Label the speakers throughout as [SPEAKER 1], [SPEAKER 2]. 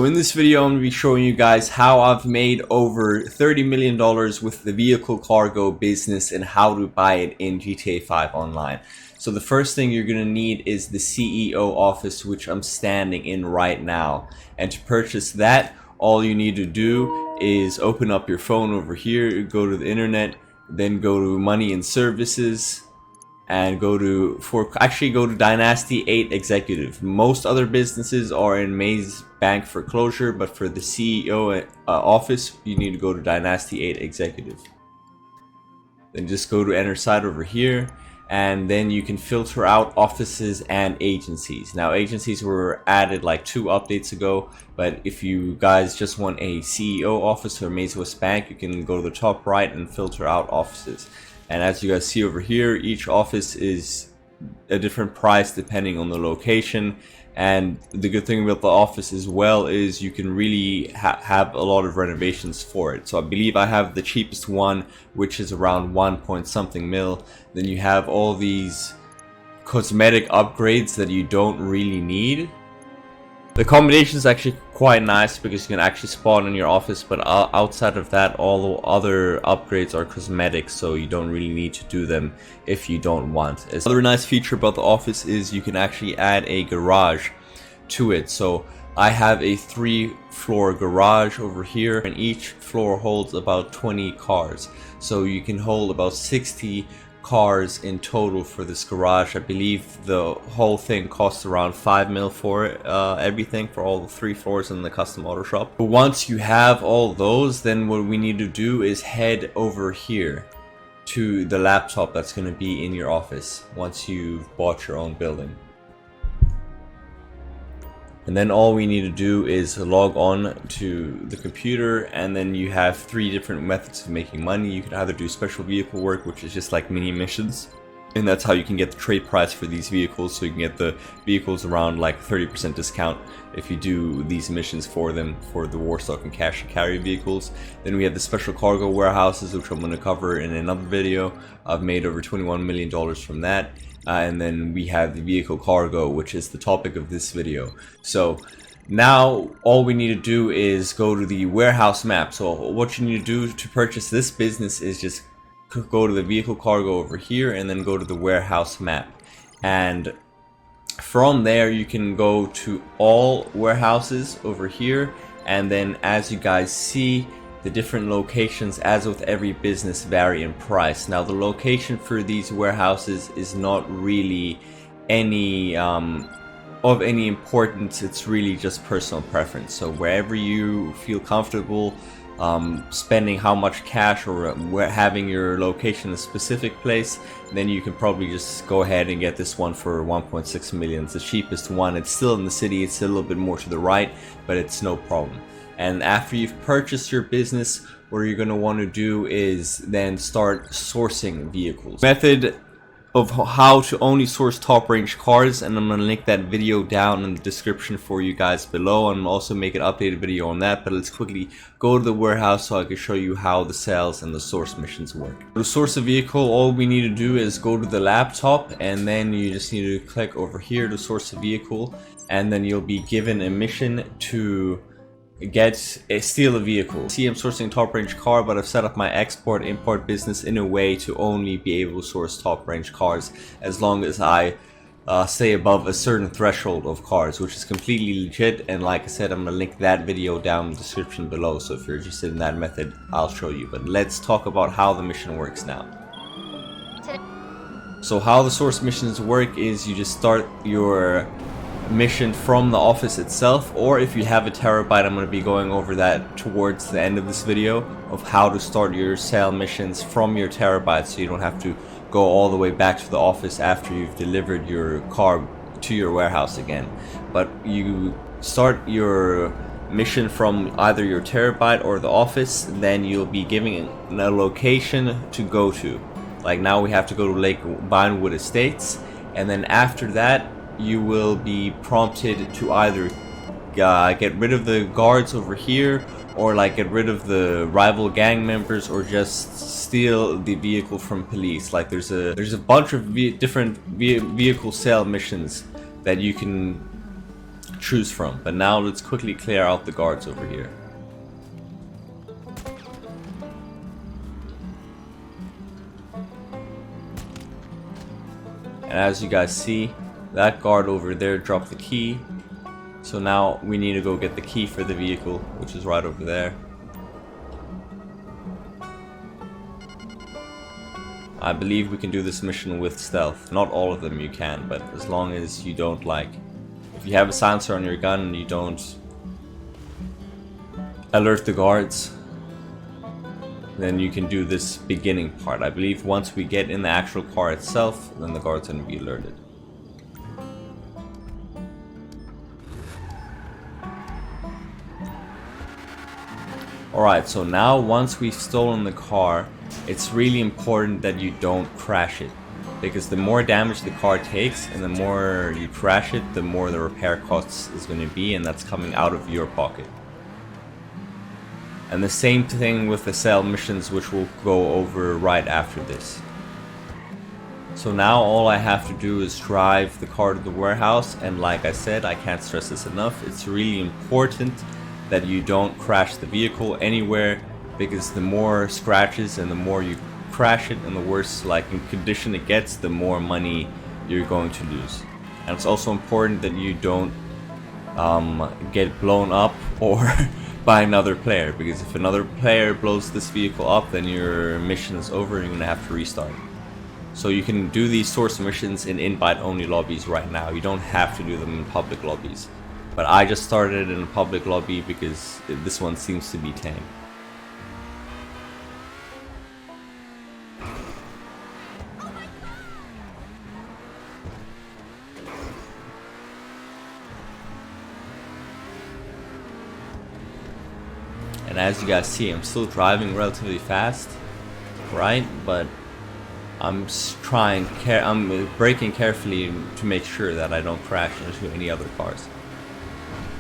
[SPEAKER 1] So in this video, I'm going to be showing you guys how I've made over $30 million with the vehicle cargo business and how to buy it in GTA 5 online. So the first thing you're going to need is the CEO office, which I'm standing in right now. And to purchase that, all you need to do is open up your phone over here, go to the internet, then go to money and services, and go to Dynasty 8 Executive. Most other businesses are in Maze Bank foreclosure, but for the CEO office, you need to go to Dynasty 8 Executive. Then just go to enter site over here, and then you can filter out offices and agencies. Now agencies were added like 2 updates ago, but if you guys just want a CEO office or Maze West Bank, you can go to the top right and filter out offices. And as you guys see over here, each office is a different price depending on the location. And the good thing about the office as well is you can really have a lot of renovations for it. So I believe I have the cheapest one, which is around 1 point something mil. Then you have all these cosmetic upgrades that you don't really need. The combination is actually quite nice because you can actually spawn in your office, but outside of that, all the other upgrades are cosmetic, so you don't really need to do them if you don't want. Another nice feature about the office is you can actually add a garage to it. So I have a 3-floor garage over here, and each floor holds about 20 cars. So you can hold about 60 cars in total for this garage. I believe the whole thing costs around 5 mil for everything, for all the 3 floors in the custom auto shop. But once you have all those, then what we need to do is head over here to the laptop that's going to be in your office once you've bought your own building. And then all we need to do is log on to the computer, and then you have 3 different methods of making money. You can either do special vehicle work, which is just like mini missions, and that's how you can get the trade price for these vehicles. So you can get the vehicles around like 30% discount if you do these missions for them, for the Warstock and cash and carry vehicles. Then we have the special cargo warehouses, which I'm going to cover in another video. I've made over $21 million from that. And then we have the vehicle cargo, which is the topic of this video. So now all we need to do is go to the warehouse map. So what you need to do to purchase this business is just go to the vehicle cargo over here and then go to the warehouse map. And from there you can go to all warehouses over here, and then as you guys see, the different locations, as with every business, vary in price. Now the location for these warehouses is not really any of any importance. It's really just personal preference. So wherever you feel comfortable spending how much cash, or having your location in a specific place, then you can probably just go ahead and get this one for 1.6 million. It's the cheapest one. It's still in the city, it's a little bit more to the right, but it's no problem. And after you've purchased your business, what you're going to want to do is then start sourcing vehicles. Method of how to only source top range cars, and I'm going to link that video down in the description for you guys below, and I'll also make an updated video on that. But let's quickly go to the warehouse so I can show you how the sales and the source missions work. To source a vehicle, all we need to do is go to the laptop, and then you just need to click over here to source a vehicle, and then you'll be given a mission to steal a vehicle. See, I'm sourcing a top range car, but I've set up my export import business in a way to only be able to source top range cars as long as I stay above a certain threshold of cars, which is completely legit. And like I said, I'm gonna link that video down in the description below, so if you're interested in that method, I'll show you. But let's talk about how the mission works now. So how the source missions work is you just start your mission from the office itself, or if you have a terabyte, I'm going to be going over that towards the end of this video, of how to start your sale missions from your terabyte, so you don't have to go all the way back to the office after you've delivered your car to your warehouse again. But you start your mission from either your terabyte or the office, then you'll be giving a location to go to. Like now we have to go to Lake Vinewood Estates, and then after that you will be prompted to either get rid of the guards over here, or like get rid of the rival gang members, or just steal the vehicle from police. Like there's a bunch of different vehicle sale missions that you can choose from. But now let's quickly clear out the guards over here. And as you guys see, that guard over there dropped the key. So now we need to go get the key for the vehicle, which is right over there. I believe we can do this mission with stealth. Not all of them you can, but as long as you don't if you have a silencer on your gun and you don't alert the guards, then you can do this beginning part. I believe once we get in the actual car itself, then the guards are going to be alerted. Alright, so now once we've stolen the car, it's really important that you don't crash it, because the more damage the car takes and the more you crash it, the more the repair costs is going to be, and that's coming out of your pocket. And the same thing with the sale missions, which we'll go over right after this. So now all I have to do is drive the car to the warehouse, and like I said, I can't stress this enough, it's really important that you don't crash the vehicle anywhere, because the more scratches and the more you crash it and the worse in condition it gets, the more money you're going to lose. And it's also important that you don't get blown up or by another player, because if another player blows this vehicle up, then your mission is over and you're gonna have to restart. So you can do these source missions in invite only lobbies right now. You don't have to do them in public lobbies, but I just started in a public lobby because this one seems to be tame. And as you guys see, I'm still driving relatively fast, right? But I'm I'm braking carefully to make sure that I don't crash into any other cars.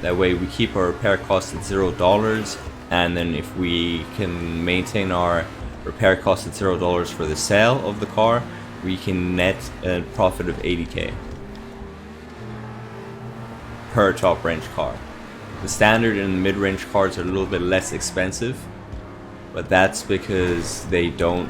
[SPEAKER 1] That way we keep our repair costs at $0, and then if we can maintain our repair costs at $0 for the sale of the car, we can net a profit of 80k per top range car. The standard and the mid-range cars are a little bit less expensive, but that's because they don't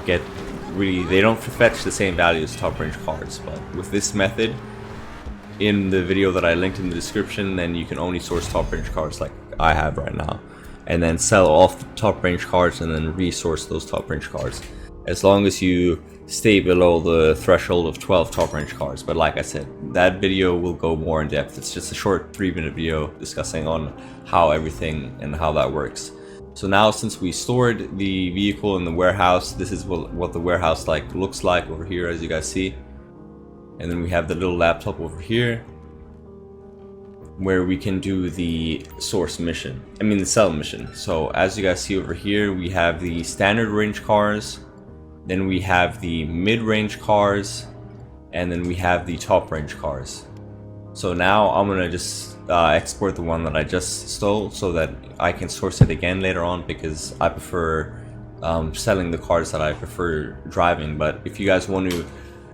[SPEAKER 1] they don't fetch the same value as top range cars. But with this method, in the video that I linked in the description, then you can only source top range cars like I have right now, and then sell off the top range cars and then resource those top range cars, as long as you stay below the threshold of 12 top range cars. But like I said, that video will go more in depth. It's just a short 3-minute video discussing on how everything and how that works. So now, since we stored the vehicle in the warehouse, this is what the warehouse looks like over here, as you guys see. And then we have the little laptop over here where we can do the source mission, the sell mission. So as you guys see over here, we have the standard range cars, then we have the mid-range cars, and then we have the top range cars. So now I'm gonna just export the one that I just stole so that I can source it again later on, because I prefer selling the cars that I prefer driving. But if you guys want to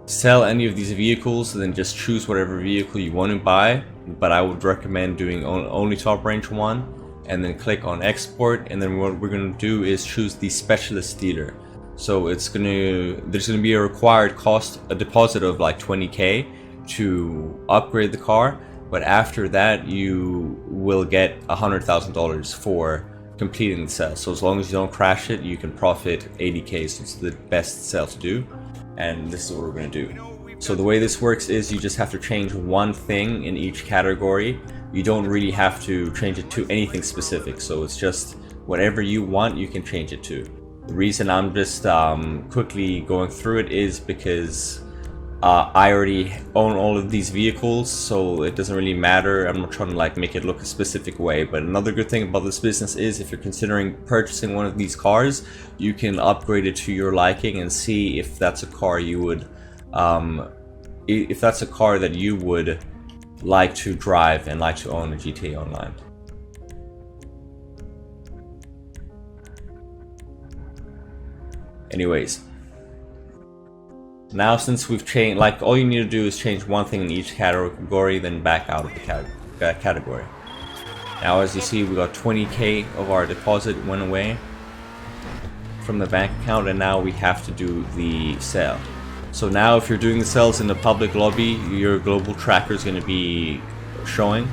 [SPEAKER 1] sell any of these vehicles, then just choose whatever vehicle you want to buy, but I would recommend doing only top range one, and then click on export. And then what we're going to do is choose the specialist dealer. So there's going to be a required a deposit of like 20k to upgrade the car, but after that you will get $100,000 for completing the sale. So as long as you don't crash it, you can profit 80k. So it's the best sale to do, and this is what we're going to do. So the way this works is you just have to change one thing in each category. You don't really have to change it to anything specific, so it's just whatever you want you can change it to. The reason I'm just quickly going through it is because I already own all of these vehicles, so it doesn't really matter. I'm not trying to make it look a specific way. But another good thing about this business is if you're considering purchasing one of these cars, you can upgrade it to your liking and see if that's a car you would if that's a car that you would like to drive and like to own in GTA Online. Anyways, now since we've changed, all you need to do is change one thing in each category, then back out of the category. Now as you see, we got 20k of our deposit went away from the bank account, and now we have to do the sale. So now if you're doing the sales in the public lobby, your global tracker is going to be showing,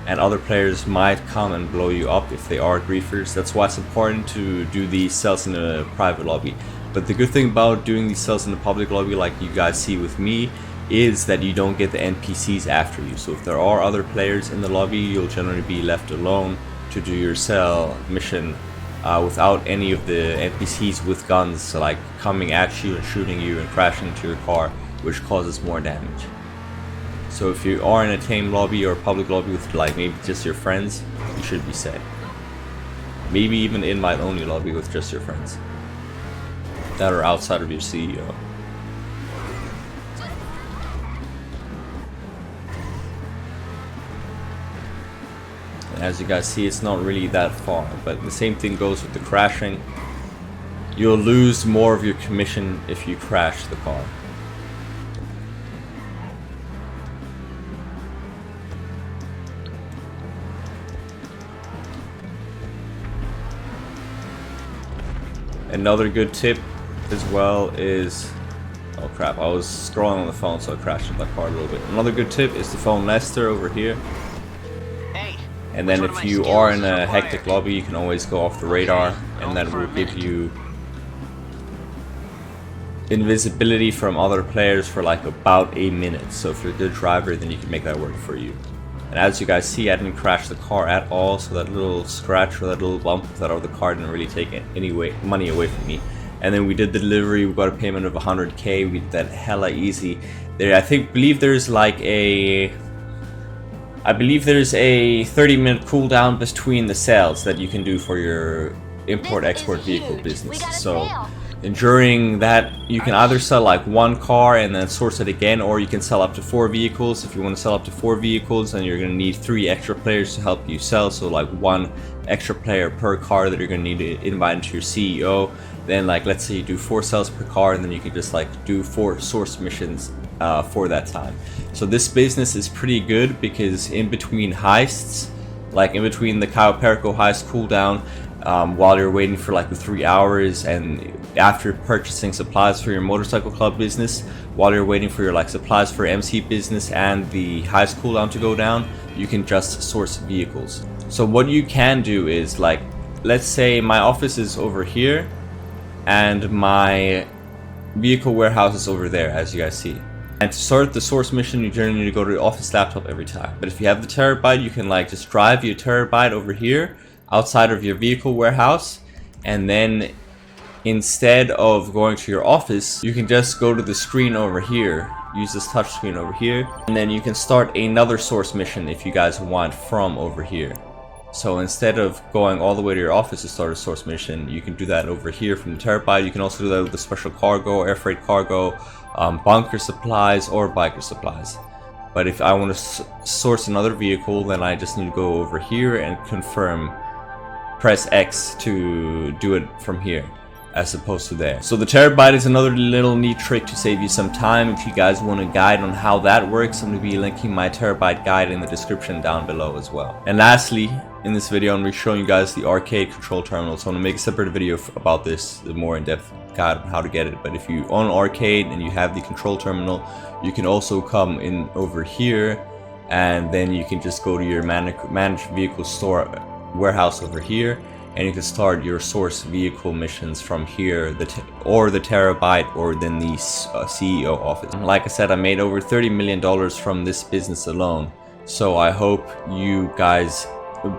[SPEAKER 1] and other players might come and blow you up if they are griefers. That's why it's important to do these sales in a private lobby. But the good thing about doing these sales in the public lobby, like you guys see with me, is that you don't get the NPCs after you. So if there are other players in the lobby, you'll generally be left alone to do your sell mission without any of the NPCs with guns like coming at you and shooting you and crashing into your car, which causes more damage. So if you are in a tame lobby or a public lobby with like maybe just your friends, you should be safe. Maybe even invite only lobby with just your friends that are outside of your CEO. As you guys see, it's not really that far, but the same thing goes with the crashing. You'll lose more of your commission if you crash the car. Another good tip as well is, oh crap, I was scrolling on the phone so I crashed into that car a little bit. Another good tip is to phone Lester over here. And then if you are in a hectic lobby, you can always go off the radar, and that will give you invisibility from other players for like about a minute. So if you're a good driver, then you can make that work for you. And as you guys see, I didn't crash the car at all, so that little scratch or that little bump that out of the car didn't really take any money away from me. And then we did the delivery, we got a payment of 100k, we did that hella easy. There, I believe there's a 30-minute cooldown between the sales that you can do for your import-export vehicle business. So during that, you can either sell like one car and then source it again, or you can sell up to 4 vehicles. If you want to sell up to 4 vehicles, then you're going to need 3 extra players to help you sell. So like 1 extra player per car that you're going to need to invite into your CEO. Then like let's say you do 4 sales per car, and then you can just like do 4 source missions for that time. So this business is pretty good because in between heists, like in between the Cayo Perico heist cooldown, while you're waiting for like the 3 hours, and after purchasing supplies for your motorcycle club business, while you're waiting for your like supplies for MC business and the heist cooldown to go down, you can just source vehicles. So what you can do is, like, let's say my office is over here and my vehicle warehouse is over there, as you guys see. And to start the source mission, you generally need to go to the office laptop every time. But if you have the Terabyte, you can like just drive your Terabyte over here outside of your vehicle warehouse, and then instead of going to your office, you can just go to the screen over here, use this touch screen over here, and then you can start another source mission if you guys want from over here. So instead of going all the way to your office to start a source mission, you can do that over here from the Terabyte. You can also do that with the special cargo, air freight cargo, bunker supplies, or biker supplies. But if I want to source another vehicle, then I just need to go over here and confirm, press X to do it from here as opposed to there. So the Terabyte is another little neat trick to save you some time. If you guys want a guide on how that works, I'm going to be linking my Terabyte guide in the description down below as well. And lastly, in this video, I'm going to be showing you guys the arcade control terminal. So I'm going to make a separate video about this, the more in-depth guide on how to get it. But if you own arcade and you have the control terminal, you can also come in over here, and then you can just go to your managed vehicle store warehouse over here, and you can start your source vehicle missions from here, or the Terabyte, or then the CEO office. Like I said, I made over $30 million from this business alone, so I hope you guys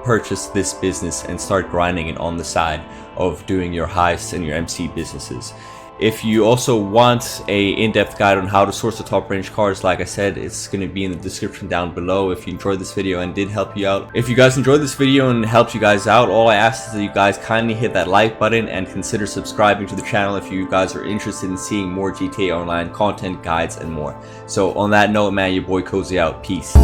[SPEAKER 1] purchase this business and start grinding it on the side of doing your heists and your MC businesses. If you also want a in-depth guide on how to source the top range cars, like I said, it's going to be in the description down below. If you enjoyed this video and did help you out, if you guys enjoyed this video and helped you guys out, all I ask is that you guys kindly hit that like button and consider subscribing to the channel if you guys are interested in seeing more GTA Online content, guides, and more. So on that note, man, your boy Cozy out. Peace.